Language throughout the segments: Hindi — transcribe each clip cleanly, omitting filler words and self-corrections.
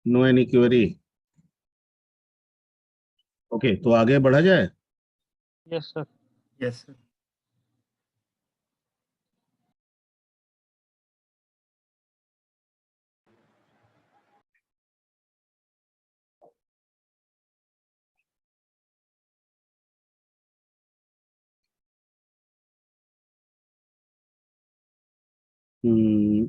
No any query. ओके, तो आगे बढ़ा जाए। Yes sir. Yes sir. Hmm,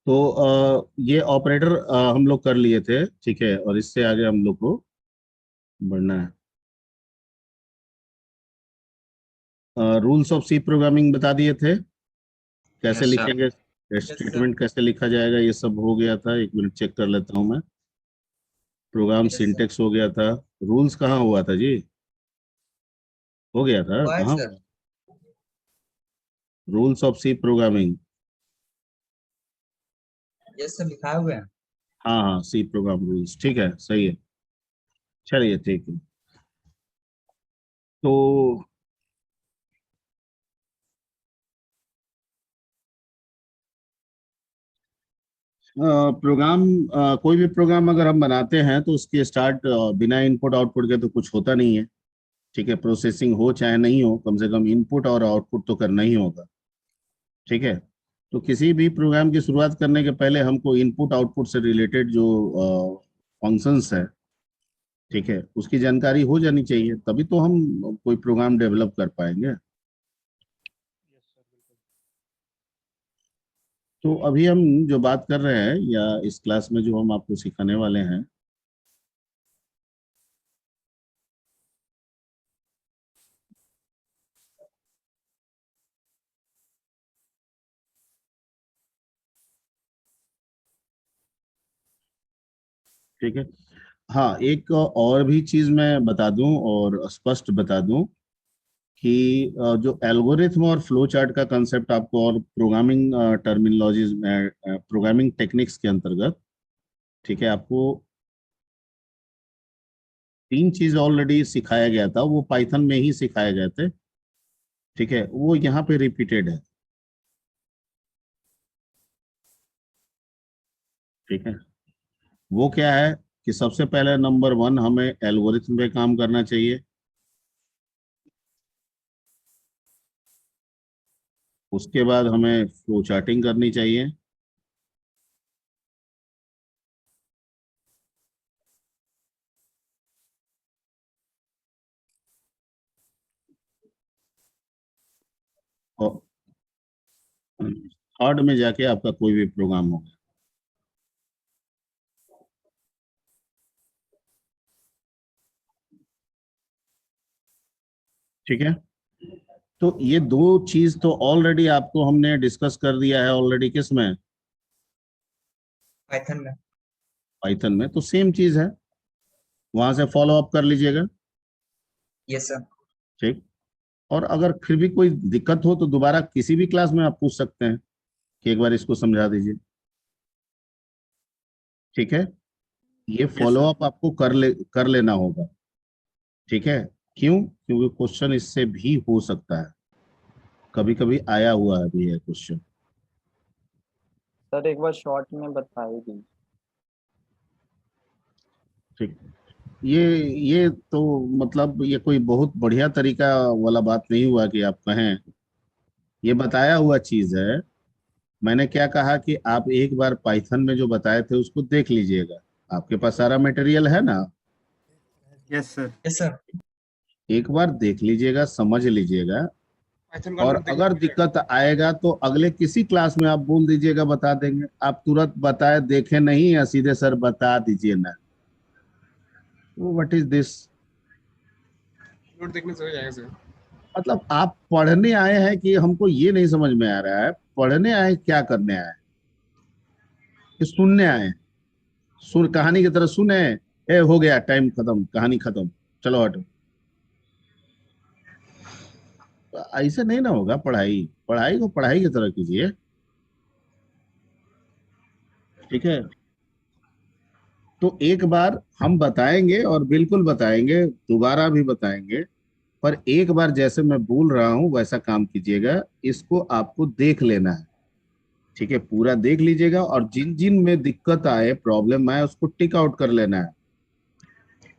तो ये ऑपरेटर हम लोग कर लिए थे, ठीक है, और इससे आगे हम लोग को बढ़ना है। रूल्स ऑफ सी प्रोग्रामिंग बता दिए थे, कैसे यस सर। लिखेंगे, स्टेटमेंट कैसे लिखा जाएगा, ये सब हो गया था। एक मिनट चेक कर लेता हूँ मैं। Programme Yes, sir. सिंटेक्स हो गया था। रूल्स कहाँ हुआ था जी? हो गया था हुआ है कहाँ? Sir. Rules of C programming. Yes sir, लिखा हुआ है। हाँ हाँ, सी प्रोग्राम रूल्स, ठीक है, सही है। चलिए ठीक है। तो प्रोग्राम, कोई भी प्रोग्राम अगर हम बनाते हैं तो उसकी स्टार्ट बिना इनपुट आउटपुट के तो कुछ होता नहीं है। ठीक है, प्रोसेसिंग हो चाहे नहीं हो, कम से कम इनपुट और आउटपुट तो करना ही होगा। ठीक है, तो किसी भी प्रोग्राम की शुरुआत करने के पहले हमको इनपुट आउटपुट से रिलेटेड जो फंक्शंस है, ठीक है, उसकी जानकारी हो जानी चाहिए, तभी तो हम कोई प्रोग्राम डेवलप कर पाएंगे। तो अभी हम जो बात कर रहे हैं, या इस क्लास में जो हम आपको सिखाने वाले हैं, ठीक है। हाँ, एक और भी चीज मैं बता दूं और स्पष्ट बता दूं कि जो एल्गोरिथम और फ्लो चार्ट का कंसेप्ट आपको और प्रोग्रामिंग टर्मिनोलॉजीज में, प्रोग्रामिंग टेक्निक्स के अंतर्गत, ठीक है, आपको तीन चीज ऑलरेडी सिखाया गया था, वो पाइथन में ही सिखाए गए थे। ठीक है, वो यहाँ पे रिपीटेड है। ठीक है, वो क्या है कि सबसे पहले नंबर वन, हमें एल्गोरिथम पे काम करना चाहिए। उसके बाद हमें फ्लो चार्टिंग करनी चाहिए। और थर्ड में जाके आपका कोई भी प्रोग्राम होगा। ठीक है, तो ये दो चीज तो ऑलरेडी आपको हमने डिस्कस कर दिया है ऑलरेडी, किसमें? पाइथन में। पाइथन में। तो सेम चीज है, वहां से फॉलो अप कर लीजिएगा। Yes sir. ठीक, और अगर फिर भी कोई दिक्कत हो तो दोबारा किसी भी क्लास में आप पूछ सकते हैं कि एक बार इसको समझा दीजिए। ठीक है, ये यस फॉलो सर। अप आपको कर लेना होगा। ठीक है, क्यों? क्योंकि क्वेश्चन इससे भी हो सकता है, कभी कभी आया हुआ है भी है क्वेश्चन। सर एक बार शॉर्ट में बताई थी। ठीक, ये तो मतलब ये कोई बहुत बढ़िया तरीका वाला बात नहीं हुआ कि आप कहें, ये बताया हुआ चीज है। मैंने क्या कहा कि आप एक बार पाइथन में जो बताए थे उसको देख लीजिएगा। आपके पास सारा मटेरियल है ना? Yes sir. Yes sir. एक बार देख लीजिएगा, समझ लीजिएगा, और अगर दिक्कत आएगा तो अगले किसी क्लास में आप बोल दीजिएगा, बता देंगे। आप तुरंत बताए देखे नहीं, या सीधे सर बता दीजिए ना, व्हाट इज दिस? नोट देखने से हो जाएगा सर। मतलब आप पढ़ने आए हैं कि हमको ये नहीं समझ में आ रहा है, पढ़ने आए क्या करने आए, कि सुनने आए? सुन, कहानी की तरह सुने, ए हो गया टाइम खत्म, कहानी खत्म, चलो हटो। ऐसे नहीं ना होगा पढ़ाई। पढ़ाई को पढ़ाई की तरह कीजिए। ठीक है, तो एक बार हम बताएंगे और बिल्कुल बताएंगे, दोबारा भी बताएंगे, पर एक बार जैसे मैं बोल रहा हूं वैसा काम कीजिएगा। इसको आपको देख लेना है। ठीक है, पूरा देख लीजिएगा और जिन जिन में दिक्कत आए, प्रॉब्लम आए, उसको टिक आउट कर लेना है।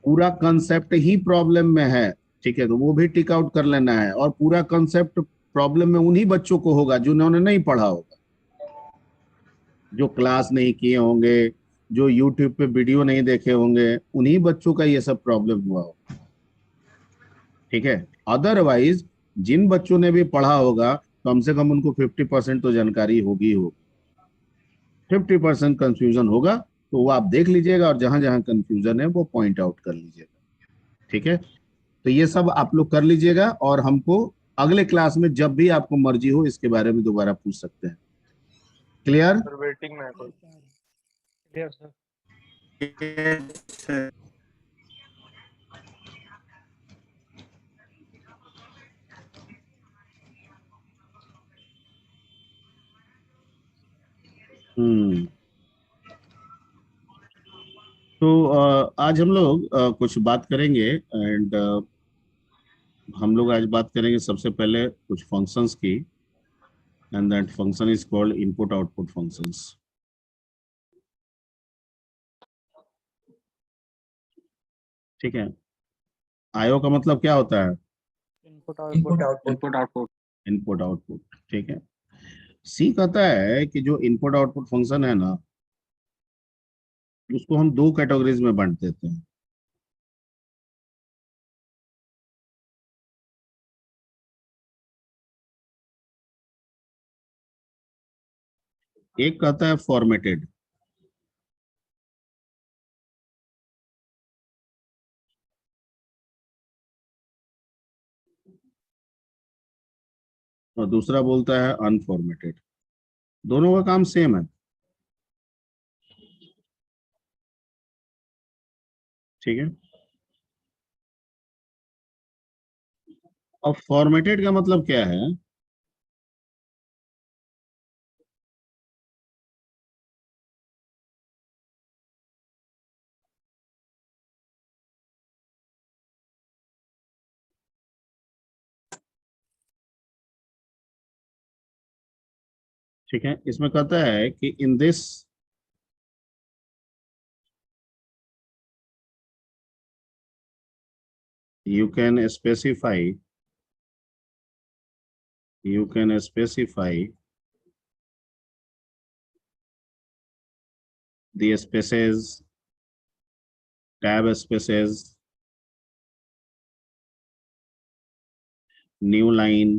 पूरा कंसेप्ट ही प्रॉब्लम में है, ठीक है, तो वो भी टिक आउट कर लेना है। और पूरा कंसेप्ट प्रॉब्लम में उन्हीं बच्चों को होगा जिन्होंने नहीं पढ़ा होगा, जो क्लास नहीं किए होंगे, जो यूट्यूब पे वीडियो नहीं देखे होंगे, उन्हीं बच्चों का ये सब प्रॉब्लम हुआ होगा। ठीक है, अदरवाइज जिन बच्चों ने भी पढ़ा होगा, कम से कम उनको 50% तो जानकारी होगी। 50% कंफ्यूजन होगा, तो वो आप देख लीजिएगा और जहां जहां कंफ्यूजन है वो पॉइंट आउट कर लीजिएगा। ठीक है, तो ये सब आप लोग कर लीजिएगा और हमको अगले क्लास में जब भी आपको मर्जी हो इसके बारे में दोबारा पूछ सकते हैं। क्लियर? सर वेटिंग में है कोई। Clear sir. Yes, sir. हम्म। तो आज हम लोग कुछ बात करेंगे। एंड हम लोग आज बात करेंगे सबसे पहले कुछ फंक्शंस की। And that function is called input output functions. ठीक है, आईओ का मतलब क्या होता है? Input input output. Output Output. Input output. ठीक है, सी कहता है कि जो इनपुट आउटपुट फंक्शन है ना, उसको हम दो कैटेगरीज में बांट देते हैं। एक कहता है फॉर्मेटेड, और दूसरा बोलता है अनफॉर्मेटेड। दोनों का काम सेम है। ठीक है, अब फॉर्मेटेड का मतलब क्या है? ठीक है, इसमें कहता है कि in this you can specify you can specify the spaces, tab spaces, new line,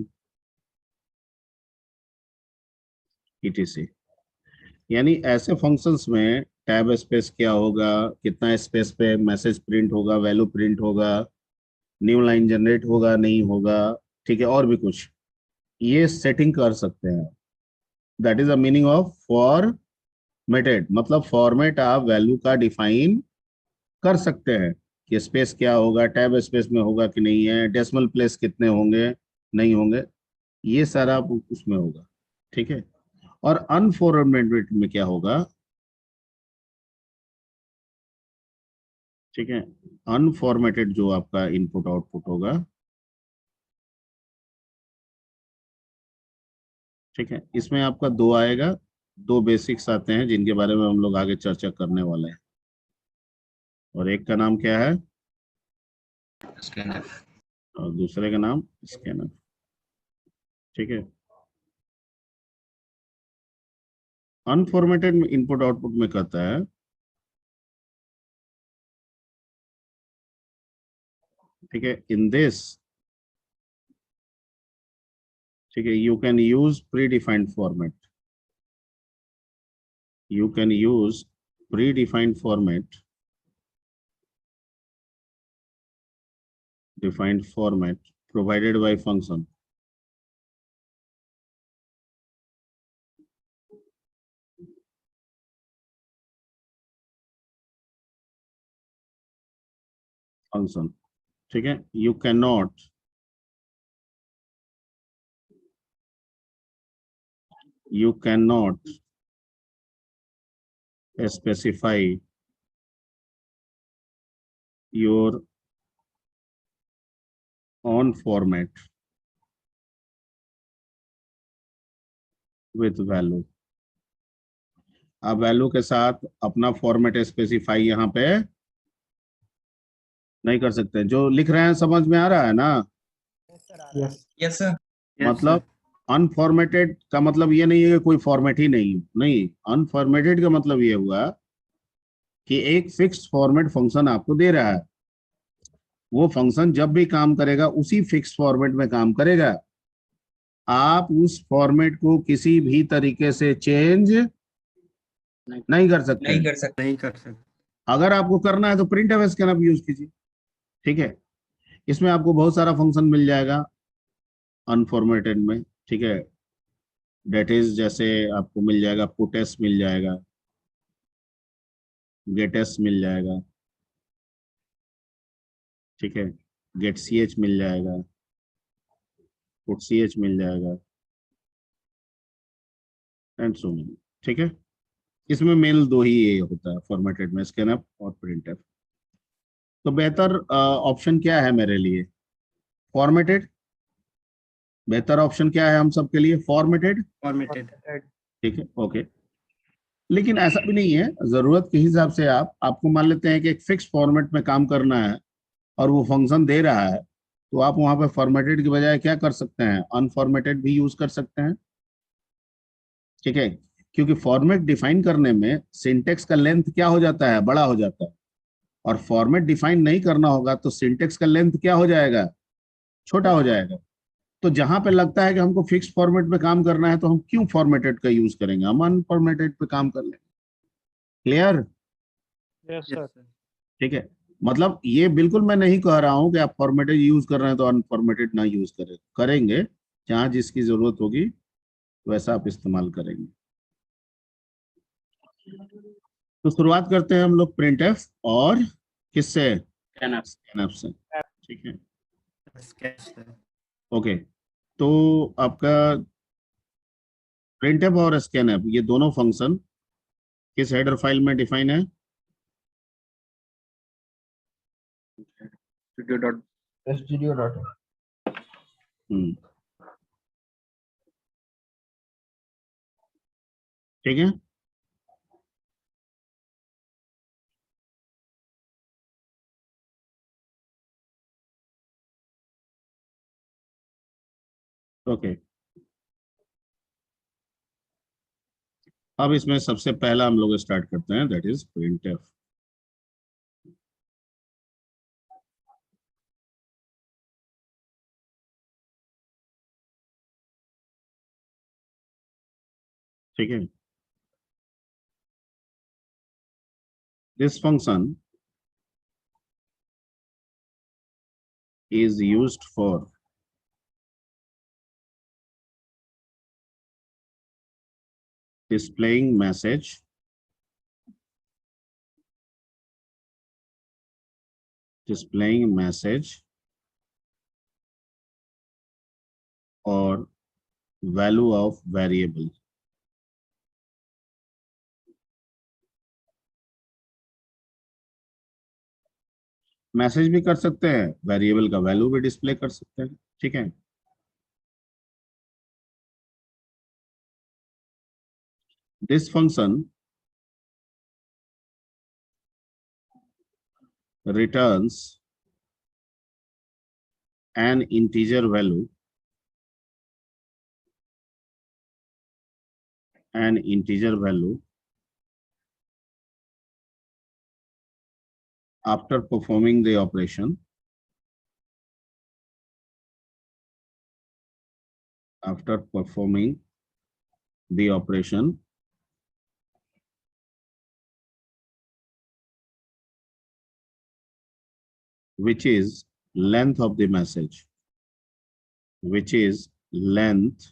etc। यानी ऐसे फंक्शंस में टैब स्पेस क्या होगा, कितना स्पेस पे मैसेज प्रिंट होगा, वैल्यू प्रिंट होगा, न्यू लाइन जनरेट होगा नहीं होगा, ठीक है, और भी कुछ ये सेटिंग कर सकते हैं। That is the meaning of formatted. मतलब फॉर्मेट आप वैल्यू का डिफाइन कर सकते हैं कि स्पेस क्या होगा, टैब स्पेस में होगा कि नहीं है, डेसिमल प्लेस कितने होंगे नहीं होंगे, ये सारा उसमें होगा। ठीक है, और अनफॉर्मेटेड में क्या होगा? ठीक है, अनफॉर्मेटेड जो आपका इनपुट आउटपुट होगा, ठीक है, इसमें आपका दो आएगा। दो बेसिक्स आते हैं जिनके बारे में हम लोग आगे चर्चा करने वाले हैं। और एक का नाम क्या है स्कैनर। और दूसरे का नाम स्कैनर। ठीक है, अनफॉर्मेटेड इनपुट आउटपुट में कहता है, ठीक है, इन दिस, ठीक है, you can use pre defined format. You can use predefined format, defined format provided by function. Function, ठीक है, you cannot specify your own format with value. आप वैल्यू के साथ अपना फॉर्मेट स्पेसिफाई यहाँ पे नहीं कर सकते। जो लिख रहे हैं समझ में आ रहा है ना? Yes Yes, sir. मतलब अनफॉर्मेटेड का मतलब ये नहीं है कि कोई फॉर्मेट ही नहीं, नहीं, अनफॉर्मेटेड का मतलब ये हुआ कि एक फिक्स फॉर्मेट फंक्शन आपको दे रहा है, वो फंक्शन जब भी काम करेगा उसी फिक्स फॉर्मेट में काम करेगा। आप उस फॉर्मेट को किसी भी तरीके से चेंज नहीं कर सकते नहीं हैं। कर सकते, नहीं कर सकते। अगर आपको करना है तो प्रिंट एफ स्कैन आप यूज कीजिए, ठीक है। इसमें आपको बहुत सारा फंक्शन मिल जाएगा अनफॉर्मेटेड में, ठीक है। डेट इज जैसे आपको मिल जाएगा, पुटेस मिल जाएगा, गेटेस मिल जाएगा, ठीक है, गेट सी एच मिल जाएगा, पुट सी एच मिल जाएगा, एंड सो मेनी, ठीक है। इसमें मेन दो ही ये होता है फॉर्मेटेड में, स्कैन अप और प्रिंट एफ। तो बेहतर ऑप्शन क्या है मेरे लिए? फॉर्मेटेड। बेहतर ऑप्शन क्या है हम सबके लिए? Formatted, formatted. ठीक है, ओके। लेकिन ऐसा भी नहीं है, जरूरत के हिसाब से आपको मान लेते हैं कि एक फिक्स फॉर्मेट में काम करना है और वो फंक्शन दे रहा है, तो आप वहां पे फॉर्मेटेड की बजाय क्या कर सकते हैं? अनफॉर्मेटेड भी यूज कर सकते हैं, ठीक है। क्योंकि फॉर्मेट डिफाइन करने में सिंटेक्स का लेंथ क्या हो जाता है? बड़ा हो जाता है। और फॉर्मेट डिफाइन नहीं करना होगा तो सिंटेक्स का लेंथ क्या हो जाएगा? छोटा हो जाएगा। तो जहां पे लगता है कि हमको फिक्स फॉर्मेट पे काम करना है तो हम क्यों फॉर्मेटेड का यूज करेंगे, हम अनफॉर्मेटेड पे काम कर लेंगे। Clear? Yes yes sir. Sir. ठीक है। मतलब ये बिल्कुल मैं नहीं कह रहा हूं कि आप फॉर्मेटेड यूज कर रहे हैं तो अनफॉर्मेटेड ना यूज करेंगे। जहां जिसकी जरूरत होगी वैसा आप इस्तेमाल करेंगे। तो शुरुआत करते हैं हम लोग प्रिंट एफ और किससे? स्कैनफ से, ठीक है, स्केच सर। ओके। तो आपका प्रिंट एफ और स्कैनफ ये दोनों फंक्शन किस हेडर फाइल में डिफाइन है? स्टूडियो डॉट हम्म, ठीक है, ओके। अब इसमें सबसे पहला हम लोग स्टार्ट करते हैं, दैट इज प्रिंट एफ। ठीक है, this function is used for displaying message, or value of variable। Message भी कर सकते हैं, वेरिएबल का वैल्यू भी डिस्प्ले कर सकते हैं, ठीक है। This function returns an integer value, after performing the operation, after performing the operation which is length of the message, which is length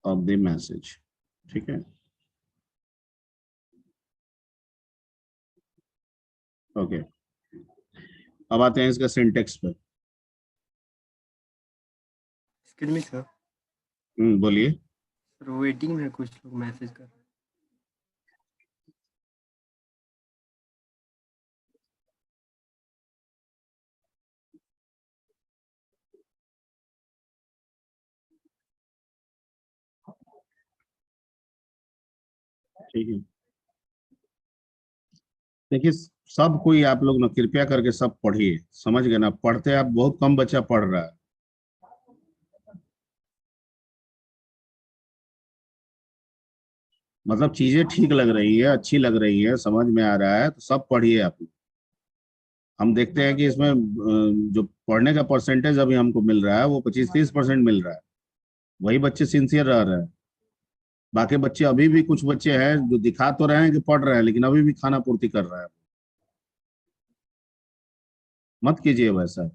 of the message, ठीक है, ओके। अब आते हैं इसका सिंटेक्स पे। Excuse me sir. बोलिए। सर वेटिंग में कुछ लोग मैसेज कर रहे हैं। ठीक है, देखिए सब कोई आप लोग ना कृपया करके सब पढ़िए, समझ गए ना, पढ़ते आप बहुत कम बच्चा पढ़ रहा है। मतलब चीजें ठीक लग रही है, अच्छी लग रही है, समझ में आ रहा है तो सब पढ़िए आप लोग। हम देखते हैं कि इसमें जो पढ़ने का परसेंटेज अभी हमको मिल रहा है वो 25-30% मिल रहा है, वही बच्चे सिंसियर रह रहे हैं। बाकी बच्चे अभी भी कुछ बच्चे हैं जो दिखा तो रहे हैं कि पढ़ रहे हैं, लेकिन अभी भी खाना पूर्ति कर रहा है। मत कीजिए वैसा,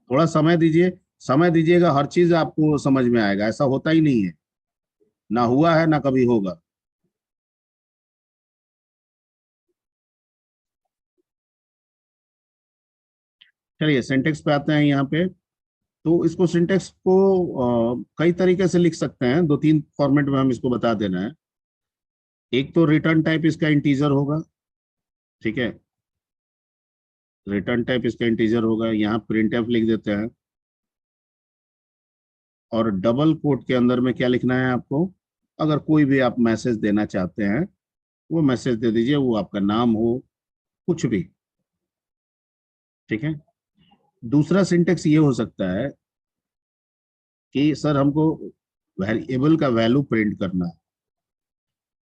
थोड़ा समय दीजिए, समय दीजिएगा, हर चीज आपको समझ में आएगा। ऐसा होता ही नहीं है, ना हुआ है ना कभी होगा। चलिए सिंटेक्स पे आते हैं यहाँ पे। तो इसको सिंटेक्स को कई तरीके से लिख सकते हैं, 2-3 फॉर्मेट में हम इसको बता देना है। एक तो रिटर्न टाइप इसका इंटीजर होगा, ठीक है, रिटर्न टाइप इसका इंटीजर होगा, यहाँ प्रिंटफ लिख देते हैं। और डबल कोट के अंदर में क्या लिखना है आपको, अगर कोई भी आप मैसेज देना चाहते हैं वो मैसेज दे दीजिए, वो आपका नाम हो कुछ भी, ठीक है। दूसरा सिंटेक्स ये हो सकता है कि सर हमको वेरिएबल का वैल्यू प्रिंट करना है,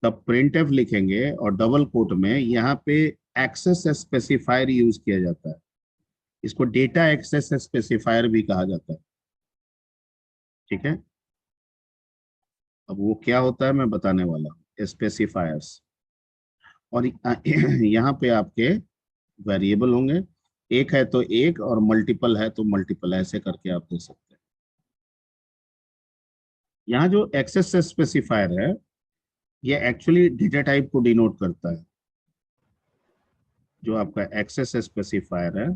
तब प्रिंटफ लिखेंगे और डबल कोट में यहाँ पे एक्सेस स्पेसिफायर यूज किया जाता है। इसको डेटा एक्सेस स्पेसिफायर भी कहा जाता है, ठीक है। अब वो क्या होता है मैं बताने वाला हूँ, स्पेसिफायर्स। और यहाँ पे आपके वेरिएबल होंगे, एक है तो एक और मल्टीपल है तो मल्टीपल, ऐसे करके आप दे सकते हैं। यहाँ जो एक्सेस स्पेसिफायर है ये एक्चुअली डेटा टाइप को डिनोट करता है। जो आपका एक्सेस स्पेसिफायर है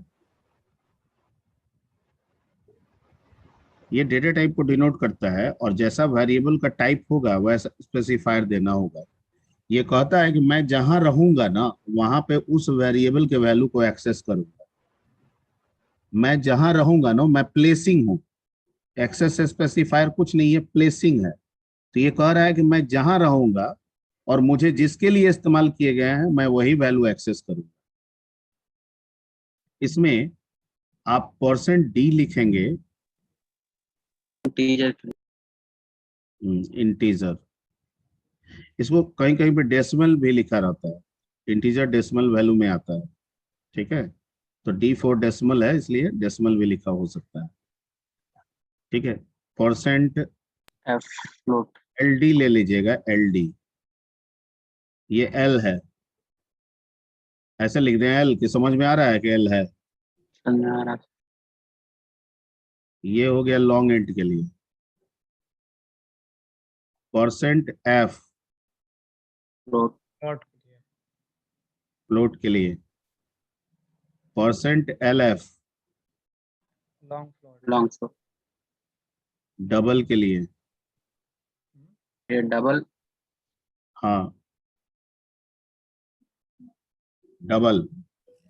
ये डेटा टाइप को डिनोट करता है, और जैसा वेरिएबल का टाइप होगा वैसा स्पेसिफायर देना होगा। ये कहता है कि मैं जहां रहूंगा ना वहां पे उस वेरिएबल के वैल्यू को एक्सेस करूंगा। मैं जहां रहूंगा ना, मैं प्लेसिंग हूँ, एक्सेस स्पेसिफायर कुछ नहीं है, प्लेसिंग है। तो ये कह रहा है कि मैं जहां रहूंगा और मुझे जिसके लिए इस्तेमाल किए गए हैं मैं वही वैल्यू एक्सेस करूंगा। इसमें आप %d लिखेंगे, इंटीजर। इसको कहीं कहीं पे डेसिमल भी लिखा रहता है, इंटीजर डेसिमल वैल्यू में आता है, ठीक है। तो D4 डेसिमल है इसलिए डेसिमल भी लिखा हो सकता है, ठीक है। F float %LD ले लीजिएगा, LD, ये L है, ऐसे लिख दें L, कि समझ में आ रहा है कि L है। समझ आ रहा ये हो गया लॉन्ग इंट के लिए। %F float नोट कीजिए। फ्लोट के लिए। %LF long float. long float double के लिए। ये डबल हाँ डबल।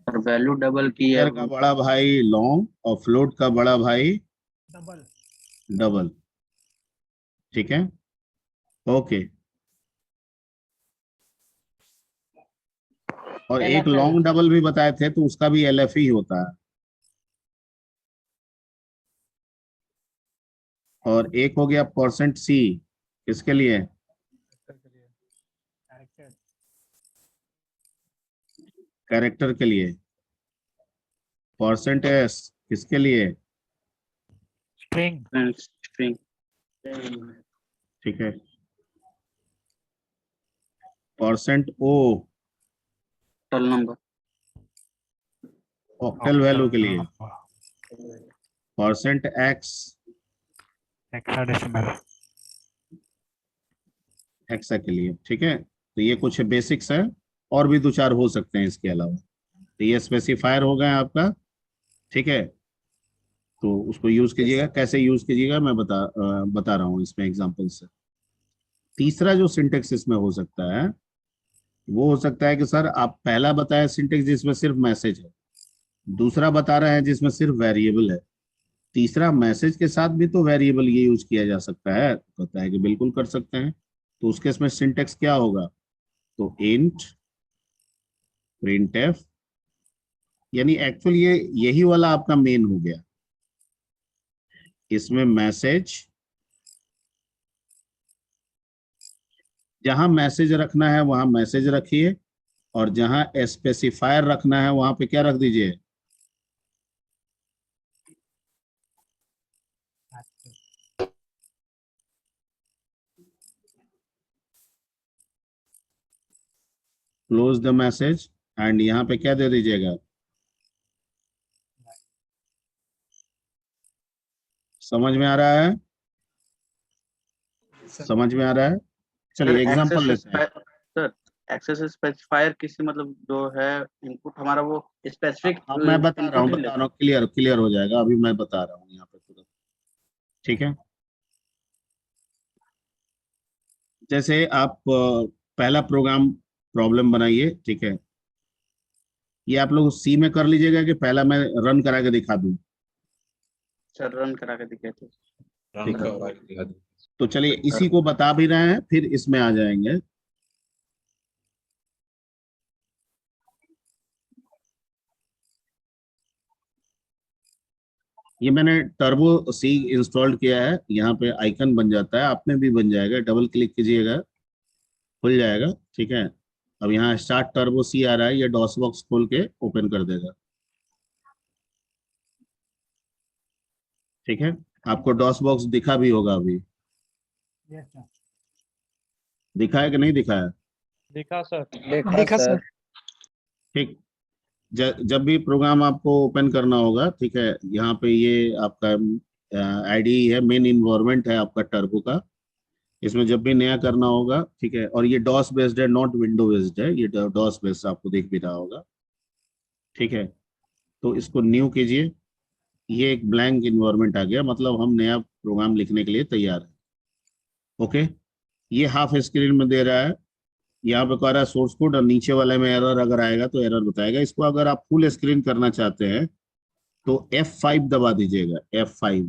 और वैल्यू डबल की है इंटीजर का बड़ा भाई लॉन्ग और फ्लोट का बड़ा भाई डबल। डबल, ठीक है, ओके। और एक LFL लॉन्ग डबल भी बताए थे तो उसका भी LF ही होता है। और एक हो गया %C, किसके लिए, के लिए कैरेक्टर। कैरेक्टर के लिए। %S किसके लिए, स्ट्रिंग। स्ट्रिंग ठीक है। %O total number octal value के लिए। %X hexadecimal. हेक्सा के लिए, ठीक है। तो ये कुछ बेसिक्स है, और भी 2-4 हो सकते हैं इसके अलावा। तो ये स्पेसिफायर हो गए आपका, ठीक है। तो उसको यूज कीजिएगा, कैसे यूज कीजिएगा मैं बता रहा हूँ इसमें एग्जांपल से। तीसरा जो सिंटेक्स इसमें हो सकता है वो हो सकता है कि सर आप पहला बताया सिंटेक्स जिसमें सिर्फ मैसेज है, दूसरा बता रहे हैं जिसमें सिर्फ वेरिएबल है, तीसरा, मैसेज के साथ भी तो वेरिएबल ये यूज किया जा सकता है, कहता है कि बिल्कुल कर सकते हैं। तो उसके इसमें सिंटेक्स क्या होगा, तो इंट printf, यानी एक्चुअली ये यही वाला आपका मेन हो गया। इसमें मैसेज, जहां मैसेज रखना है वहां मैसेज रखिए, और जहां स्पेसिफायर रखना है वहां पे क्या रख दीजिए, क्लोज द मैसेज, एंड यहाँ पे क्या दे दीजिएगा, समझ में आ रहा है, समझ में आ रहा है। चलिए एग्जांपल लेते हैं। सर एक्सेस स्पेसिफायर किसी मतलब जो है इनपुट हमारा वो स्पेसिफिक हाँ मैं बता रहा हूँ, क्लियर क्लियर हो जाएगा, अभी मैं बता रहा हूँ यहाँ पे तुरंत। ठीक है, जैसे आप पहला प्रोग्राम प्रॉब्लम बनाइए, ठीक है, ये आप लोग सी में कर लीजिएगा कि पहला मैं रन करा के दिखा दूं। सर रन करा के दिखे थे। ठीक है, तो चलिए इसी को बता भी रहे हैं, फिर इसमें आ जाएंगे। ये मैंने टर्बो सी इंस्टॉल किया है, यहाँ पे आइकन बन जाता है, आप में भी बन जाएगा, डबल क्लिक कीजिएगा खुल जाएगा। ठीक है, अब यहाँ स्टार्ट टर्बो सी आ रहा है, ये डॉस बॉक्स खोल के ओपन कर देगा। ठीक है, आपको डॉस बॉक्स दिखा भी होगा अभी, यस सर। दिखा है कि नहीं दिखा है? देखा सर। देखा सर। ठीक, जब भी प्रोग्राम आपको ओपन करना होगा, ठीक है, यहाँ पे ये आपका आईडी है, मेन इन्वायरमेंट है आपका टर्बो का। इसमें जब भी नया करना होगा, ठीक है, और ये डॉस बेस्ड है, नॉट विंडो बेस्ड है, ये डॉस बेस्ड आपको दिख भी रहा होगा। ठीक है, तो इसको न्यू कीजिए, ये एक ब्लैंक इन्वायरमेंट आ गया, मतलब हम नया प्रोग्राम लिखने के लिए तैयार है। ओके, ये हाफ स्क्रीन में दे रहा है, यहाँ पे कह रहा है सोर्स कोड, और नीचे वाले में एरर अगर आएगा तो एरर बताएगा। इसको अगर आप फुल स्क्रीन करना चाहते हैं तो F5 दबा दीजिएगा, F5।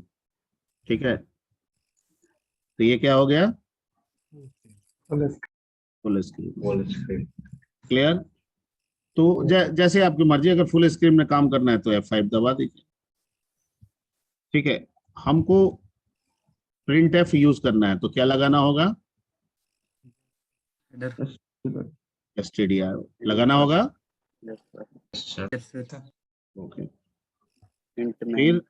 ठीक है, तो ये क्या हो गया, फुल स्क्रीन। क्लियर? तो जैसे आपकी मर्जी, अगर फुल स्क्रीन में काम करना है तो F5 दबा दीजिए। ठीक है, हमको प्रिंट एफ यूज करना है तो क्या लगाना होगा, stdio लगाना होगा। ओके, फिर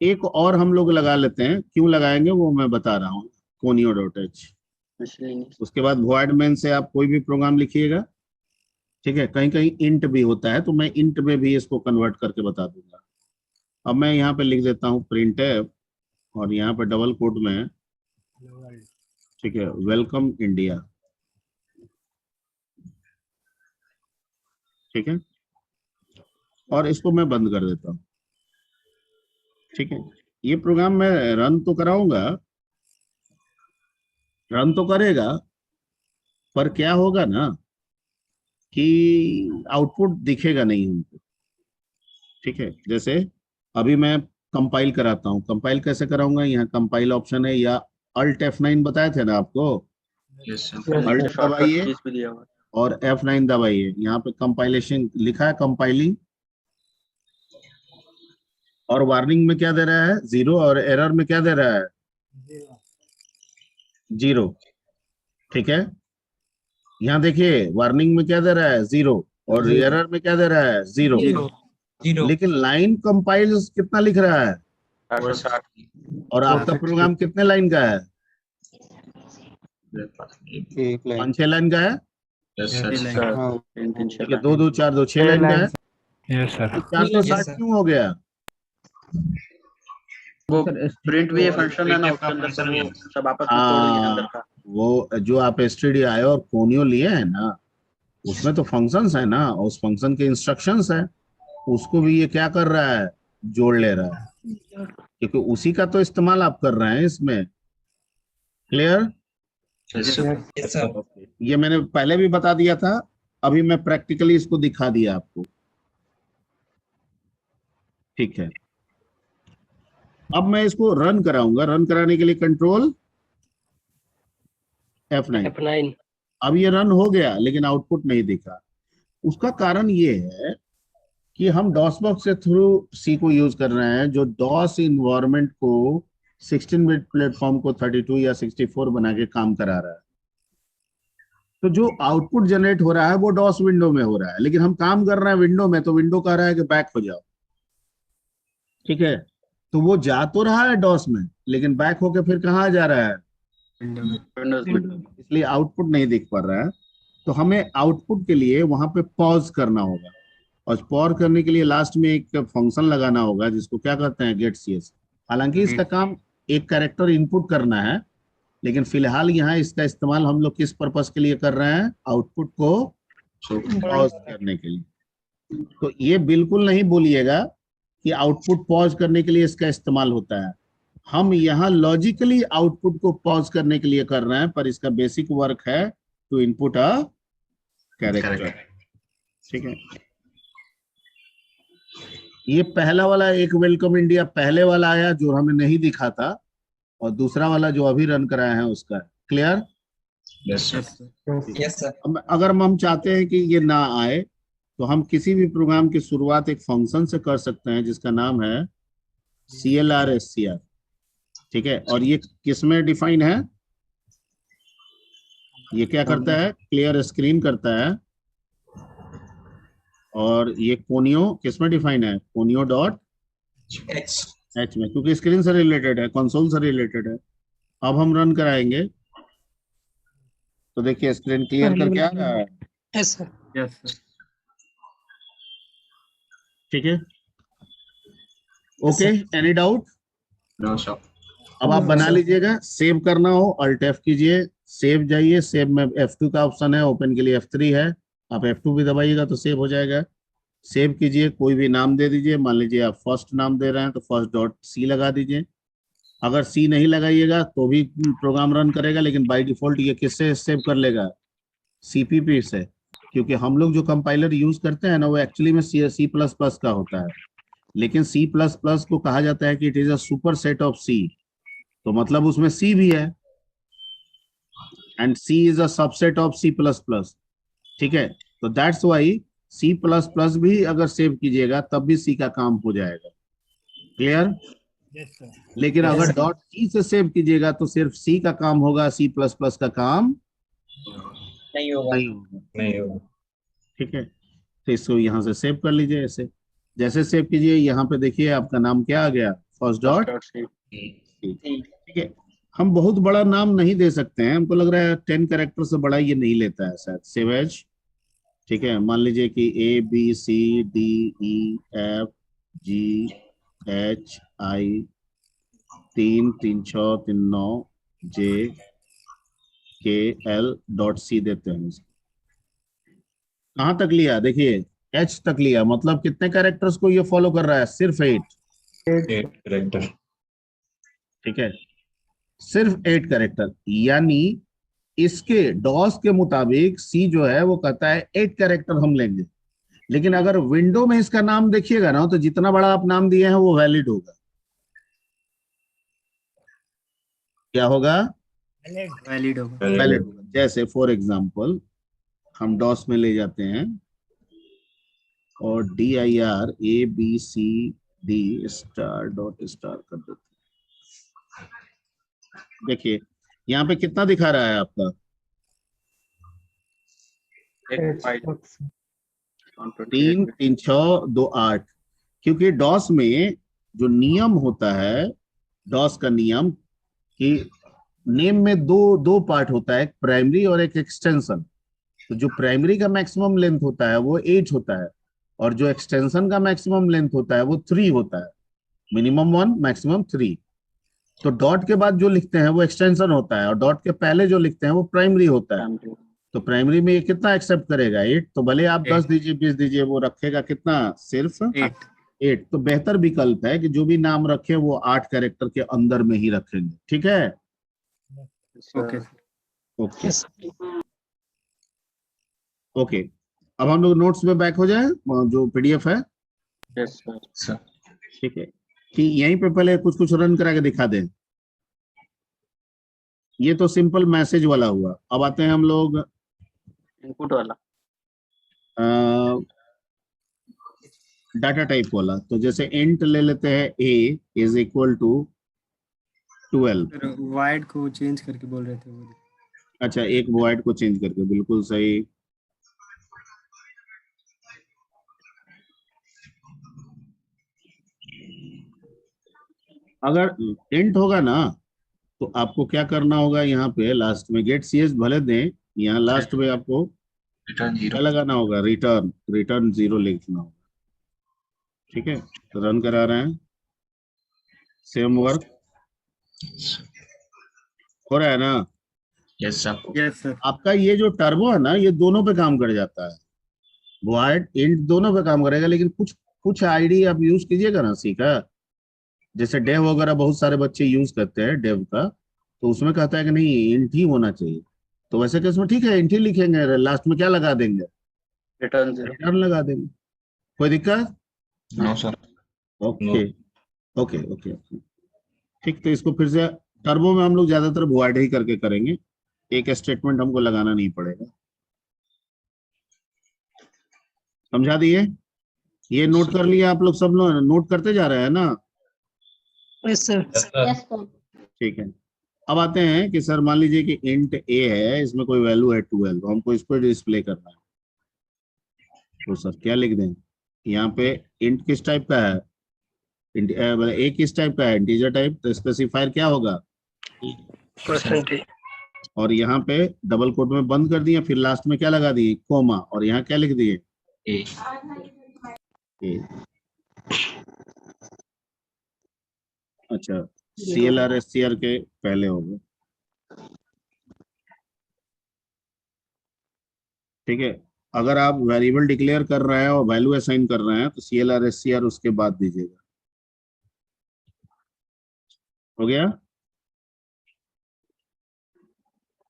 एक और हम लोग लगा लेते हैं, क्यों लगाएंगे वो मैं बता रहा हूँ, conio.h। उसके बाद void main से आप कोई भी प्रोग्राम लिखिएगा। ठीक है, कहीं कहीं इंट भी होता है, तो मैं इंट में भी इसको कन्वर्ट करके बता दूंगा। अब मैं यहाँ पे लिख देता हूँ प्रिंट एफ, और यहाँ पे डबल कोट में, ठीक है, वेलकम इंडिया। ठीक है, और इसको मैं बंद कर देता हूँ। ठीक है, ये प्रोग्राम मैं रन तो कराऊंगा, रन तो करेगा, पर क्या होगा ना कि आउटपुट दिखेगा नहीं हमको। ठीक है, जैसे अभी मैं कंपाइल कराता हूँ, कंपाइल कैसे कराऊंगा, यहाँ कंपाइल ऑप्शन है, या अल्ट F9 बताए थे ना आपको, अल्ट दबाइए और F9 दबाइए, यहाँ पे कंपाइलेशन लिखा है, कंपाइलिंग, और वार्निंग में क्या दे रहा है, 0, और एरर में क्या दे रहा है, 0। ठीक है, यहाँ देखिए वार्निंग में क्या दे रहा है, 0, और एरर में क्या दे रहा है, 0। लेकिन लाइन कंपाइल कितना लिख रहा है, 860। और आपका प्रोग्राम कितने लाइन का है, 5-6 लाइन का है। ठीक है, 2 2 4 2 6 लाइन का है। Yes sir. 460 क्यों हो गया, वो प्रिंट भी फंक्शन है ना, उसके अंदर सर वो सब आपस में तोड़ दिए अंदर का। वो जो आप stdio और conio लिए हैं ना, उसमें तो फंक्शंस है ना, और उस फंक्शन के इंस्ट्रक्शंस है, उसको भी ये क्या कर रहा है, जोड़ ले रहा है, क्योंकि उसी का तो इस्तेमाल आप कर रहे हैं इसमें। क्लियर? ये मैंने पहले भी बता दिया था, अभी मैं प्रैक्टिकली इसको दिखा दिया आपको। ठीक है, अब मैं इसको रन कराऊंगा। रन कराने के लिए कंट्रोल F9। F9। अब ये रन हो गया लेकिन आउटपुट नहीं दिखा। उसका कारण ये है कि हम डॉसबॉक्स के थ्रू सी को यूज कर रहे हैं, जो डॉस इन्वायरमेंट को 16 बिट प्लेटफॉर्म को 32 या 64 बना के काम करा रहा है। तो जो आउटपुट जनरेट हो रहा है वो डॉस विंडो में हो रहा है, लेकिन हम काम कर रहे हैं विंडो में, तो विंडो कह रहा है कि बैक हो जाओ। ठीक है, तो वो जा तो रहा है डॉस में, लेकिन बैक होके फिर कहाँ जा रहा है, विंडो में। विंडोज में। इसलिए आउटपुट नहीं दिख पा रहा है। तो हमें आउटपुट के लिए वहां पे पॉज करना होगा, और पॉज करने के लिए लास्ट में एक फंक्शन लगाना होगा जिसको क्या कहते हैं, गेट CS। हालांकि इसका काम एक कैरेक्टर इनपुट करना है, लेकिन फिलहाल यहाँ इसका इस्तेमाल हम लोग किस पर्पस के लिए कर रहे हैं, आउटपुट को पॉज करने के लिए। तो ये बिल्कुल नहीं बोलिएगा कि आउटपुट पॉज करने के लिए इसका इस्तेमाल होता है। हम यहाँ लॉजिकली आउटपुट को पॉज करने के लिए कर रहे हैं, पर इसका बेसिक वर्क है टू इनपुट अ कैरेक्टर। ठीक है, ये पहला वाला एक वेलकम इंडिया पहले वाला आया जो हमें नहीं दिखा था, और दूसरा वाला जो अभी रन कराया है उसका। क्लियर? Yes sir. अगर हम चाहते हैं कि ये ना आए, तो हम किसी भी प्रोग्राम की शुरुआत एक फंक्शन से कर सकते हैं जिसका नाम है CLR/SCR। ठीक है, और ये किस में डिफाइन है, ये क्या करता है, क्लियर स्क्रीन करता है। और ये कोनियो किस में डिफाइन है, कोनियो डॉट H में, क्योंकि स्क्रीन से रिलेटेड है, कंसोल से रिलेटेड है। अब हम रन कराएंगे तो देखिए स्क्रीन क्लियर करके आ रहा है। Yes sir. Yes sir. ठीक है, okay, any doubt? No sir. अब आप बना लीजिएगा। सेव करना हो Alt F कीजिए, सेव जाइए, सेव में F2 का ऑप्शन है, ओपन के लिए F3 है, आप F2 भी दबाइएगा तो सेव हो जाएगा। सेव कीजिए, कोई भी नाम दे दीजिए, मान लीजिए आप फर्स्ट नाम दे रहे हैं तो first.c लगा दीजिए। अगर C नहीं लगाइएगा तो भी प्रोग्राम रन करेगा, लेकिन बाय डिफॉल्ट ये किससे सेव कर लेगा, CPP से, क्योंकि हम लोग जो कंपाइलर यूज करते हैं ना वो एक्चुअली में C++ का होता है, लेकिन C++ को कहा जाता है कि it is a super set of C, तो मतलब उसमें C भी है, and C is a subset of C++। ठीक है, तो दैट्स वाई C++ भी अगर सेव कीजिएगा तब भी C का काम हो जाएगा। क्लियर? Yes sir. लेकिन अगर .c से सेव कीजिएगा तो सिर्फ C का काम होगा, C++ का काम नहीं होगा। नहीं होगा। ठीक है, तो इसको यहाँ से सेव कर लीजिए। ऐसे जैसे सेव कीजिए, यहाँ पे देखिए आपका नाम क्या आ गया, first.c। ठीक है, हम बहुत बड़ा नाम नहीं दे सकते हैं, हमको लग रहा है 10 कैरेक्टर से बड़ा ये नहीं लेता है शायद, सेव एज। ठीक है, मान लीजिए कि ABCDEFGHI 33639JKL.C देते हैं। कहाँ तक लिया, देखिए H तक लिया, मतलब कितने कैरेक्टर्स को ये फॉलो कर रहा है, सिर्फ 8। कैरेक्टर। ठीक है, सिर्फ 8 कैरेक्टर, यानी इसके डॉस के मुताबिक C जो है वो कहता है 8 कैरेक्टर हम लेंगे। लेकिन अगर विंडो में इसका नाम देखिएगा ना, तो जितना बड़ा आप नाम दिए हैं वो वैलिड होगा। क्या होगा, वैलिड होगा। वैलिड होगा। जैसे फॉर एग्जांपल हम डॉस में ले जाते हैं और DIR ABCD *.* कर देते हैं। देखिए यहाँ पे कितना दिखा रहा है आपका, 3 3 6 2 8। क्योंकि डॉस में जो नियम होता है, डॉस का नियम कि नेम में दो पार्ट होता है, एक प्राइमरी और एक एक्सटेंशन। तो जो प्राइमरी का मैक्सिमम लेंथ होता है वो 8 होता है, और जो एक्सटेंशन का मैक्सिमम लेंथ होता है वो 3 होता है, मिनिमम 1 मैक्सिमम 3। तो डॉट के बाद जो लिखते हैं वो एक्सटेंशन होता है, और डॉट के पहले जो लिखते हैं वो प्राइमरी होता है। तो प्राइमरी में ये कितना एक्सेप्ट करेगा, 8। तो भले आप 10 दीजिए 20 दीजिए, वो रखेगा कितना, सिर्फ 8। तो बेहतर विकल्प है कि जो भी नाम रखे वो 8 कैरेक्टर के अंदर में ही रखेंगे। ठीक है, ओके ओके ओके। अब हम लोग नोट्स में बैक हो जाए, जो PDF है। Yes sir. ठीक है, कि यहीं पे पहले कुछ कुछ रन करा के दिखा दें। ये तो सिंपल मैसेज वाला हुआ। अब आते हैं हम लोग इनपुट वाला। डाटा टाइप वाला। तो जैसे इंट ले लेते हैं a is equal to 12। Sir wide को चेंज करके बोल रहे थे वो। अच्छा, एक वॉइड को चेंज करके, बिल्कुल सही। अगर इंट होगा ना तो आपको क्या करना होगा, यहाँ पे लास्ट में गेट cs भले दें, यहाँ लास्ट में आपको रिटर्न क्या 0। लगाना होगा, रिटर्न 0 लिखना होगा। ठीक है, तो रन करा रहे हैं, सेम वर्क हो रहा है ना। Yes sir. Yes sir. आपका ये जो टर्बो है ना, ये दोनों पे काम कर जाता है, वॉइड इंट दोनों पे काम करेगा। लेकिन कुछ कुछ आईडी आप यूज कीजिएगा ना, सीखा, जैसे डेव वगैरह बहुत सारे बच्चे यूज करते हैं डेव का, तो उसमें कहता है कि नहीं इंट ही होना चाहिए। तो वैसे केस में ठीक है, इंट ही लिखेंगे, लास्ट में क्या लगा देंगे, रिटर्न 0। रिटर्न लगा देंगे। कोई दिक्कत? No sir. Okay okay okay okay, ठीक। तो इसको फिर से टर्बो में हम लोग ज्यादातर वॉइड ही करके करेंगे, एक स्टेटमेंट हमको लगाना नहीं पड़ेगा। समझा दिए? ये नोट कर लिया आप लोग, सब लोग नोट करते जा रहे हैं ना? Yes sir. ठीक है। अब आते हैं कि सर मान लीजिए कि इंट a है, इसमें कोई वैल्यू है 12, तो हमको इसको डिस्प्ले करना है। तो सर क्या लिख दें यहाँ पे? इंट किस टाइप का है? a किस टाइप का है? Integer type. तो स्पेसिफायर क्या होगा? परसेंटेज। और यहाँ पे डबल कोट में बंद कर दिए, फिर लास्ट में क्या लगा दिए, कोमा, और यहाँ क्या लिख दिए, ए। अच्छा, CLR SCR के पहले होगा। ठीक है, अगर आप वेरिएबल डिक्लेयर कर रहे हैं और वैल्यू असाइन कर रहे हैं तो CLR SCR उसके बाद दीजिएगा। हो गया?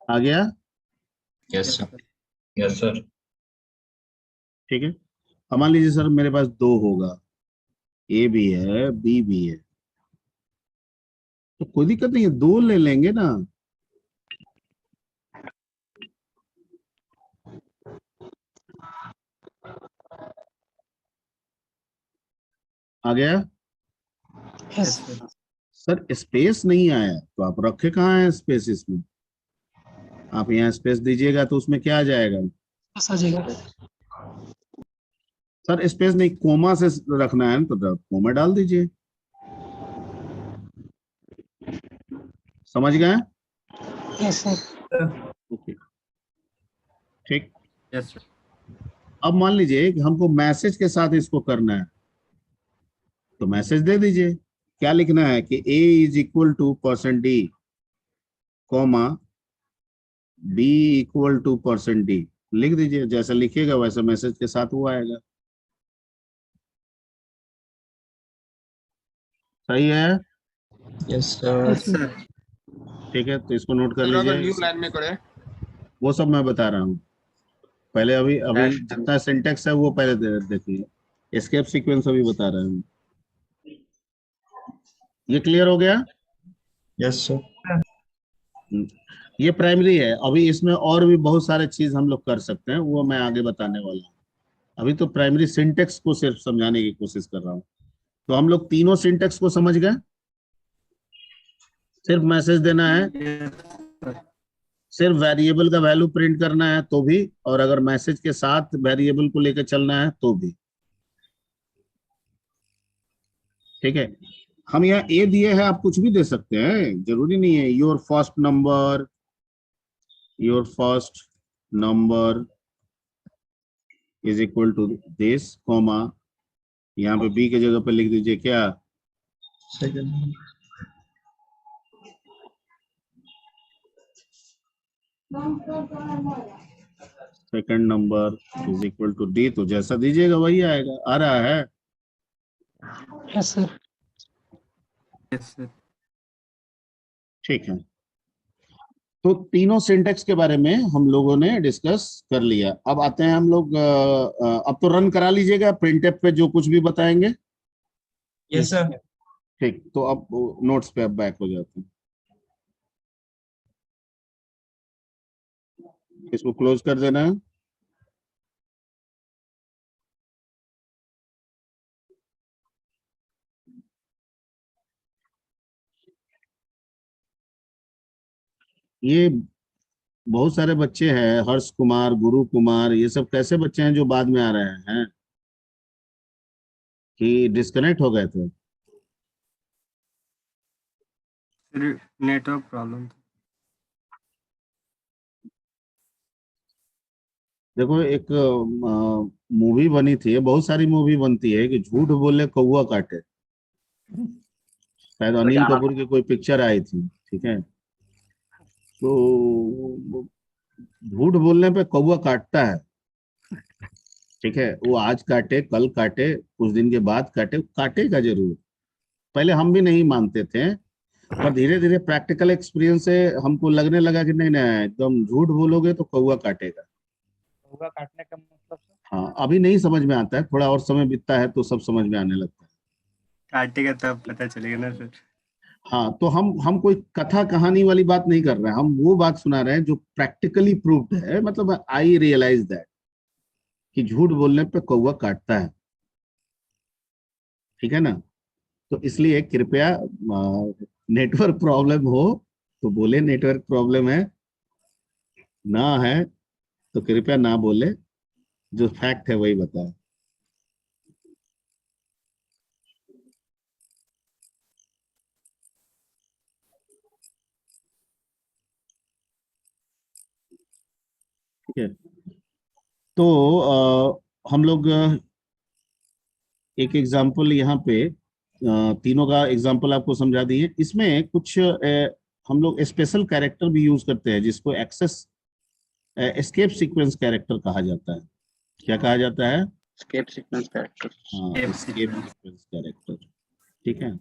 आ गया? Yes sir. Yes sir. ठीक है। अब मान लीजिए सर मेरे पास 2 होगा, A भी है B भी है, तो कोई दिक्कत नहीं है, 2 ले लेंगे ना। आ गया? यस सर स्पेस नहीं आया तो आप रखे कहाँ है स्पेस? इसमें आप यहाँ स्पेस दीजिएगा तो उसमें क्या आ जाएगा? आ जाएगा। सर स्पेस नहीं, कोमा से रखना है तो कोमा डाल दीजिए। समझ गए? Yes sir. ओके, ठीक। Yes sir. अब मान लीजिए कि हमको मैसेज के साथ इसको करना है, तो मैसेज दे दीजिए। क्या लिखना है कि a is equal to %d, comma b equal to %d, लिख दीजिए। जैसा लिखिएगा वैसा मैसेज के साथ वो आएगा। सही है? Yes sir. Yes sir. ठीक है, तो इसको नोट कर लीजिए। न्यू लाइन में करे वो सब मैं बता रहा हूँ, पहले अभी अभी जितना सिंटेक्स है वो पहले देखिए, एस्केप सीक्वेंस अभी बता रहा हूँ। ये क्लियर हो गया? Yes sir. ये प्राइमरी है। अभी इसमें और भी बहुत सारे चीज हम लोग कर सकते हैं, वो मैं आगे बताने वाला हूँ। अभी तो प्राइमरी सिंटेक्स को सिर्फ समझाने की कोशिश कर रहा हूँ। तो हम लोग तीनों सिंटेक्स को समझ गए। सिर्फ मैसेज देना है, सिर्फ वेरिएबल का वैल्यू प्रिंट करना है तो भी, और अगर मैसेज के साथ वेरिएबल को लेकर चलना है तो भी। ठीक है, हम यहाँ ए दिए हैं, आप कुछ भी दे सकते हैं, जरूरी नहीं है। Your first number is equal to this, comma, यहाँ पे बी के जगह पे लिख दीजिए क्या, second. Second number is equal to d. तो जैसा दीजिएगा वही आएगा। आ रहा है? Yes sir. Yes sir. ठीक है, तो तीनों सिंटेक्स के बारे में हम लोगों ने डिस्कस कर लिया। अब आते हैं हम लोग अब तो रन करा लीजिएगा, प्रिंटफ पे जो कुछ भी बताएंगे Yes, sir. ठीक, तो अब नोट्स पे अब बैक हो जाते हैं, इसको क्लोज कर देना है। ये बहुत सारे बच्चे हैं, हर्ष कुमार, गुरु कुमार, ये सब कैसे बच्चे हैं जो बाद में आ रहे हैं कि डिस्कनेक्ट हो गए थे? फिर नेटवर्क प्रॉब्लम था। देखो, एक मूवी बनी थी, बहुत सारी मूवी बनती है कि झूठ बोले कौवा काटे, शायद अनिल गाना कपूर की कोई पिक्चर आई थी, ठीक है। तो झूठ बोलने पे कौवा काटता है, ठीक है, वो आज काटे, कल काटे, कुछ दिन के बाद काटे, काटेगा जरूर। पहले हम भी नहीं मानते थे, पर धीरे धीरे प्रैक्टिकल एक्सपीरियंस से हमको लगने लगा कि नहीं नहीं, एकदम झूठ बोलोगे तो कौवा काटेगा। होगा काटने का मतलब सर? हाँ, अभी नहीं समझ में आता है, थोड़ा और समय बीतता है तो सब समझ में आने लगता है। काटेगा तब पता चलेगा ना सर। हाँ, तो हम कोई कथा कहानी वाली बात नहीं कर रहे हैं, हम वो बात सुना रहे हैं जो प्रैक्टिकली प्रूव्ड है, मतलब आई रियलाइज दैट कि झूठ बोलने पे कौवा काटता है, ठीक है ना। तो इसलिए कृपया नेटवर्क प्रॉब्लम हो तो बोले नेटवर्क प्रॉब्लम है, ना है तो कृपया ना बोले, जो फैक्ट है वही बताए। ठीक है, तो हम लोग एक एग्जाम्पल यहाँ पे तीनों का एग्जाम्पल आपको समझा दिए। इसमें कुछ हम लोग स्पेशल कैरेक्टर भी यूज करते हैं जिसको एक्सेस एस्केप सीक्वेंस कैरेक्टर कहा जाता है। क्या कहा जाता है? Escape sequence character. हाँ, Escape escape sequence. Sequence character, ठीक है।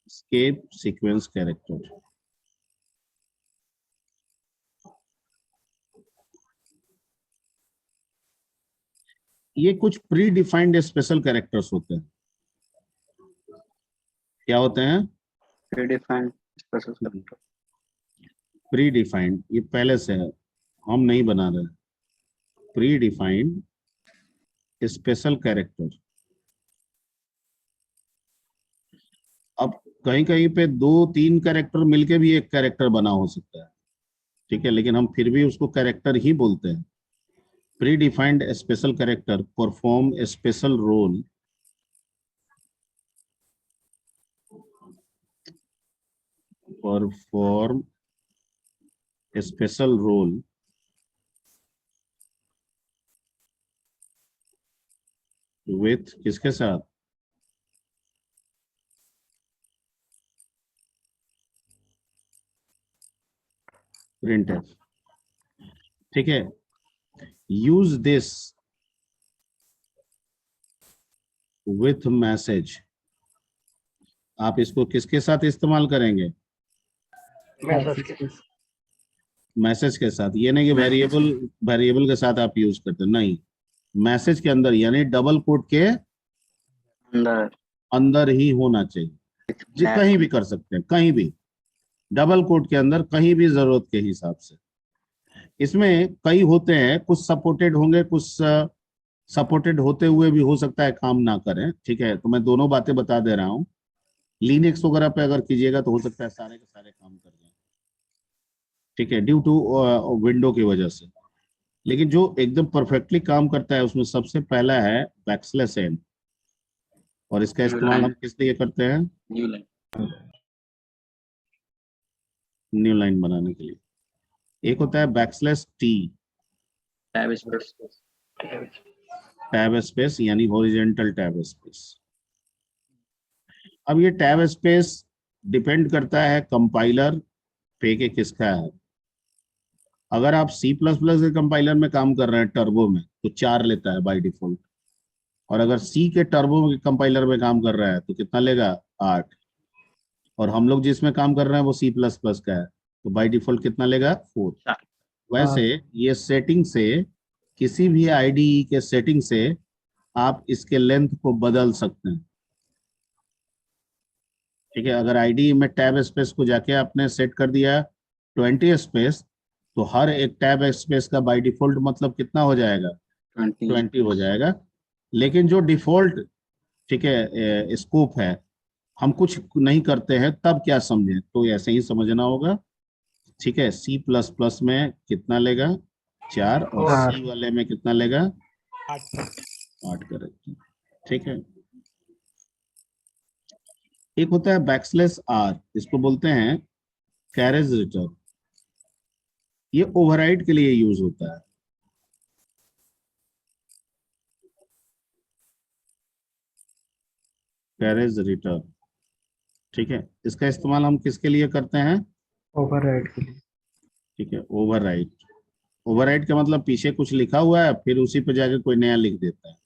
एस्केप सीक्वेंस कैरेक्टर, ये कुछ प्री डिफाइंड स्पेशल कैरेक्टर्स होते हैं। क्या होते हैं? Predefined special character. Pre defined, ये पहले से है, हम नहीं बना रहे। Pre defined special character. अब कहीं कहीं पे 2-3 कैरेक्टर मिलके भी एक कैरेक्टर बना हो सकता है, ठीक है, लेकिन हम फिर भी उसको कैरेक्टर ही बोलते हैं। Predefined special character perform a special role perform a special role with किसके साथ? प्रिंटर, ठीक है। यूज दिस विथ मैसेज, आप इसको किसके साथ इस्तेमाल करेंगे? मैसेज के साथ। ये नहीं कि Message वेरिएबल के साथ आप यूज करते, नहीं, मैसेज के अंदर, यानी डबल कोट के अंदर अंदर ही होना चाहिए। जी, कहीं भी कर सकते हैं, कहीं भी, डबल कोट के अंदर, कहीं भी जरूरत के हिसाब से। इसमें कई होते हैं, कुछ सपोर्टेड होंगे, कुछ सपोर्टेड होते हुए भी हो सकता है काम ना करें, ठीक है। तो मैं दोनों बातें बता दे रहा हूँ। लिनक्स वगैरह पे अगर कीजिएगा तो हो सकता है सारे के सारे काम कर जाए, ठीक है, ड्यू टू विंडो की वजह से। लेकिन जो एकदम परफेक्टली काम करता है उसमें सबसे पहला है बैकस्लैश एन, और इसका इस्तेमाल हम किस लिए करते हैं? New line. न्यू लाइन बनाने के लिए। एक होता है backslash T, tab space. Tab space, यानी हॉरिजॉन्टल टैब स्पेस। अब ये टैब स्पेस डिपेंड करता है कंपाइलर पे के किसका है। अगर आप C++ के कंपाइलर में काम कर रहे हैं टर्बो में तो 4 लेता है बाय डिफॉल्ट, और अगर सी के टर्बो के कंपाइलर में काम कर रहा है तो कितना लेगा? 8। और हम लोग जिसमें काम कर रहे हैं वो C++ का है तो बाय डिफॉल्ट कितना लेगा? 4। वैसे ये सेटिंग से किसी भी आईडीई के सेटिंग से आप इसके लेंथ को बदल सकते हैं। ठीक है, अगर आईडीई में टैब स्पेस को जाके आपने सेट कर दिया 20 स्पेस, तो हर एक टैब स्पेस का बाय डिफॉल्ट मतलब कितना हो जाएगा? 20 हो जाएगा। लेकिन जो डिफॉल्ट, ठीक है, स्कोप है, हम कुछ नहीं करते हैं तब क्या समझें, तो ऐसे ही समझना होगा। ठीक है, सी प्लस प्लस में कितना लेगा? 4, और सी वाले में कितना लेगा? 8 करेक्ट। ठीक है, एक होता है बैकस्लैश आर, इसको बोलते हैं कैरेज रिटर्न। ये ओवरराइड के लिए यूज होता है। कैरेज रिटर्न, ठीक है, इसका इस्तेमाल हम किसके लिए करते हैं? ओवरराइड के लिए। ठीक है, ओवरराइड। ओवरराइड का मतलब पीछे कुछ लिखा हुआ है फिर उसी पे जाके कोई नया लिख देता है,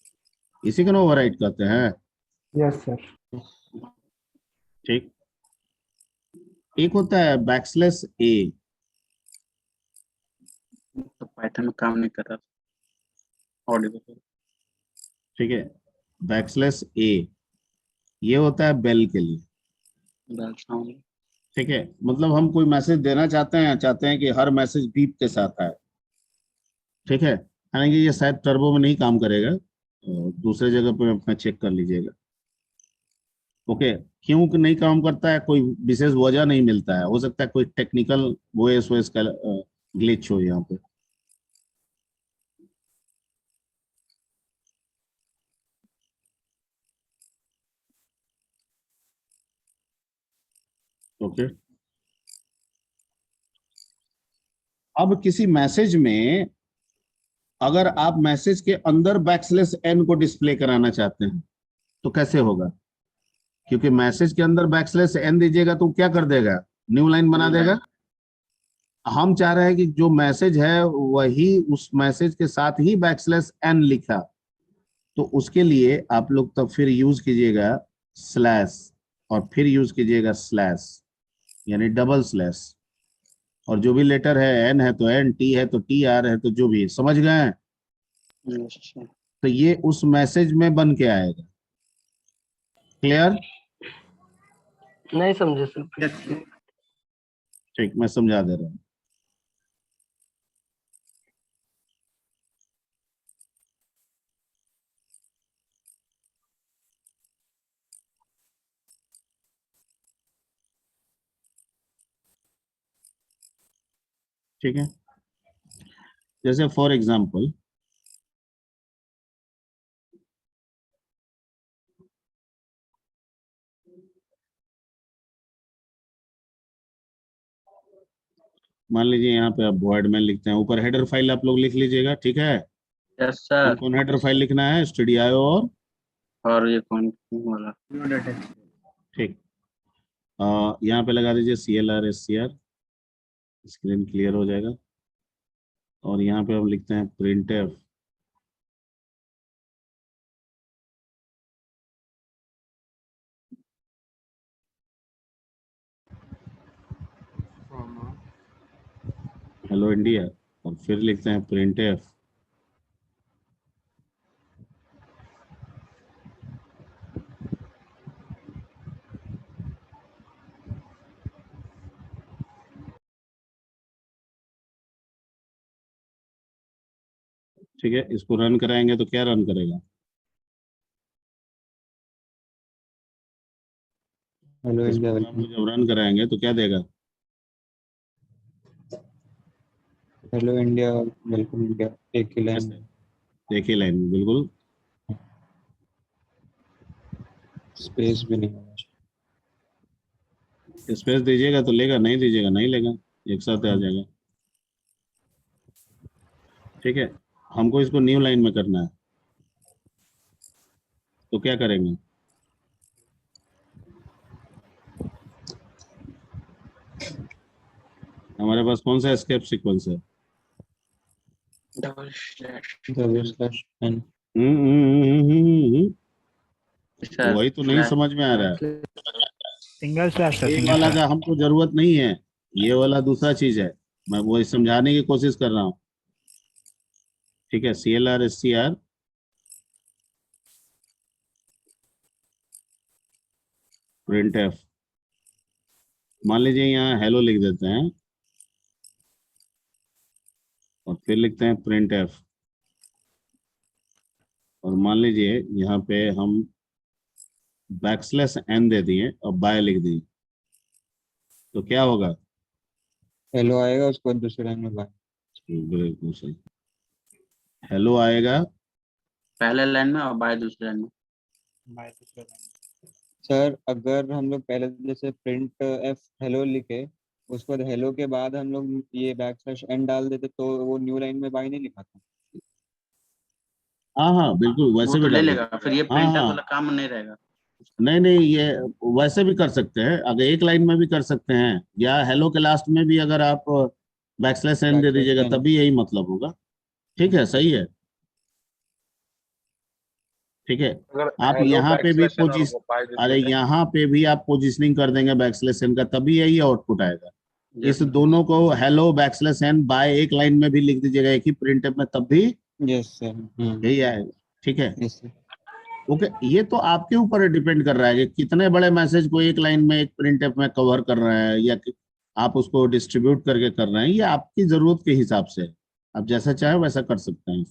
इसी को ना ओवरराइड कहते हैं। Yes sir. ठीक, एक होता है बैकस्लैश ए। तो पाइथन में काम नहीं कर रहा था ऑडियो। ठीक है, बैकस्लैश ए ये होता है बेल के लिए। ठीक है, मतलब हम कोई मैसेज देना चाहते हैं कि हर मैसेज बीप के साथ आए। ठीक है, हालांकि ये शायद टर्बो में नहीं काम करेगा, दूसरे जगह पे अपना चेक कर लीजिएगा। ओके, क्यों कि नहीं काम करता है, कोई विशेष वजह नहीं मिलता है, हो सकता है कोई टेक्निकल वॉइस का ग्लिच हो यहाँ पे। ओके, अब किसी मैसेज में अगर आप मैसेज के अंदर बैकस्लैश एन को डिस्प्ले कराना चाहते हैं तो कैसे होगा? क्योंकि मैसेज के अंदर बैकस्लैश एन दीजिएगा तो क्या कर देगा? न्यू लाइन बना देगा। हम चाह रहे हैं कि जो मैसेज है वही उस मैसेज के साथ ही बैकस्लैश एन लिखा, तो उसके लिए आप लोग तब फिर यूज कीजिएगा स्लैश, और फिर यूज कीजिएगा स्लैश, यानी डबल स्लैश। और जो भी लेटर है, एन है तो एन, टी है तो टी, आर है तो जो भी, समझ गए? तो ये उस मैसेज में बन के आएगा। क्लियर? नहीं समझे सर। ठीक, मैं समझा दे रहा हूँ। ठीक है, जैसे फॉर एग्जाम्पल मान लीजिए यहाँ पे आप वॉइड में लिखते हैं, ऊपर हेडर फाइल आप लोग लिख लीजिएगा। ठीक है, यस सर। कौन हेडर फाइल लिखना है? स्टूडियो और ये कौन वाला? ठीक, यहाँ पे लगा दीजिए CLR SCR, स्क्रीन क्लियर हो जाएगा। और यहाँ पे हम लिखते हैं printf। हेलो इंडिया, और फिर लिखते हैं printf। ठीक है, इसको रन कराएंगे तो क्या रन करेगा? हेलो इस इंडिया, प्रोग्राम को जब रन कराएंगे तो क्या देगा? हेलो इंडिया, वेलकम इंडिया, एक ही लाइन। एक ही लाइन में, बिल्कुल। स्पेस भी नहीं होना स्पेस दीजिएगा तो लेगा, नहीं दीजिएगा नहीं लेगा, एक साथ आ जाएगा। ठीक है, हमको इसको न्यू लाइन में करना है, तो क्या करेंगे? हमारे पास कौन सा एस्केप सीक्वेंस है? Double slash. चाहिए। वही तो नहीं समझ में आ रहा है। सिंगल स्लैश सर, ये सिंगल वाला स्लैश। का हमको जरूरत नहीं है, ये वाला दूसरा चीज है, मैं वो समझाने की कोशिश कर रहा हूँ। ठीक है, CLR प्रिंट एफ, मान लीजिए यहाँ हेलो लिख देते हैं और फिर लिखते हैं प्रिंट एफ, और मान लीजिए यहाँ पे हम बैकस्लैश एन दे दिए और बाय लिख दिए, तो क्या होगा? हेलो आएगा, उसको दूसरे लाइन में बाय। बिल्कुल सही, हेलो आएगा, पहले लाइन में और बाय दूसरे लाइन में। बाय दूसरे लाइन। सर अगर हम लोग पहले जैसे प्रिंट एफ हेलो लिखे, उसके बाद हेलो के बाद हम लोग ये बैकस्लैश एन डाल देते तो वो न्यू लाइन में बाय नहीं लिखाता। हाँ हाँ बिल्कुल वो वैसे तो भी ले डाल लेगा, सकते फिर ये हैं। प्रिंट हाँ वाला काम नहीं रहेगा। नहीं नहीं, ये वैसे भी कर सकते हैं, अगर एक लाइन में भी कर सकते हैं, या हेलो के लास्ट में भी अगर आप बैकस्लैश एन दे बैकस्लैश दीजिएगा एन। तभी यही मतलब होगा। ठीक है, सही है। ठीक है, अगर आप हेलो यहाँ पे भी बैकस्लैश एन और बाय दे अरे दिया जाए। यहाँ पे भी आप पोजिशनिंग कर देंगे बैकस्लैश एन का, तभी यही आउटपुट आएगा। Yes, इस दोनों को हेलो बैकस्लैश एन बाय एक लाइन में भी लिख दीजिएगा एक ही प्रिंट में, तब भी यस सर। यही आएगा। ठीक है, यस सर। ओके, ये तो आपके ऊपर डिपेंड कर रहा है कि कितने बड़े मैसेज को एक लाइन में एक प्रिंट में कवर कर रहे हैं, या आप उसको डिस्ट्रीब्यूट करके कर रहे हैं, ये आपकी जरूरत के हिसाब से है। आप जैसा चाहे वैसा कर सकते हैं।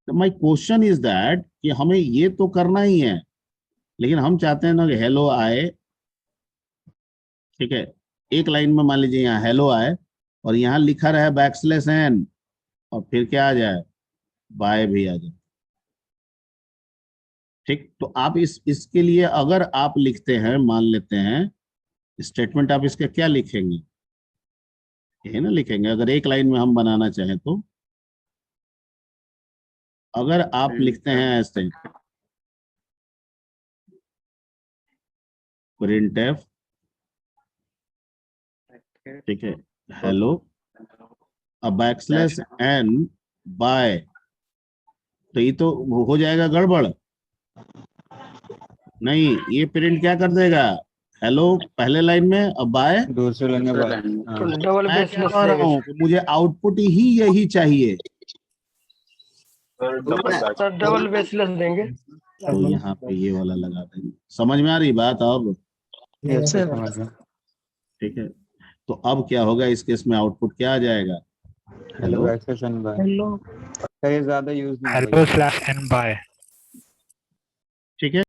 तो माय क्वेश्चन इज दैट कि हमें ये तो करना ही है, लेकिन हम चाहते हैं ना कि हेलो आए। ठीक है, एक लाइन में मान लीजिए यहाँ हेलो आए और यहाँ लिखा रहे बैकस्लैश एन, और फिर क्या आ जाए, बाय भी आ जाए। ठीक, तो आप इसके लिए अगर आप लिखते हैं, मान लेते हैं स्टेटमेंट, आप इसका क्या लिखेंगे? यही ना लिखेंगे, अगर एक लाइन में हम बनाना चाहें तो। अगर आप लिखते हैं ऐसे प्रिंट एफ, ठीक है, हेलो, अब बैकस्लैश एन बाय, तो ये तो हो जाएगा गड़बड़। नहीं, ये प्रिंट क्या कर देगा, हेलो पहले लाइन में और बाय दूसरे लाइन में दूसरे बाय। लाइन में। हाँ। तो डबल मैं क्या बेसलेस कह रहा देंगे हूँ कि मुझे आउटपुट ही यही चाहिए, sir double back. Sir, double baseless देंगे। तो यहाँ पे ये वाला लगा देंगे। समझ में आ रही बात अब? यस सर, सर, समझ गया। ठीक है, तो अब क्या होगा इस केस में, आउटपुट क्या आ जाएगा, hello. Backslash n bye. Hello sir ये ज्यादा यूज नहीं होगा हेलो ये। Slash n bye. ठीक है।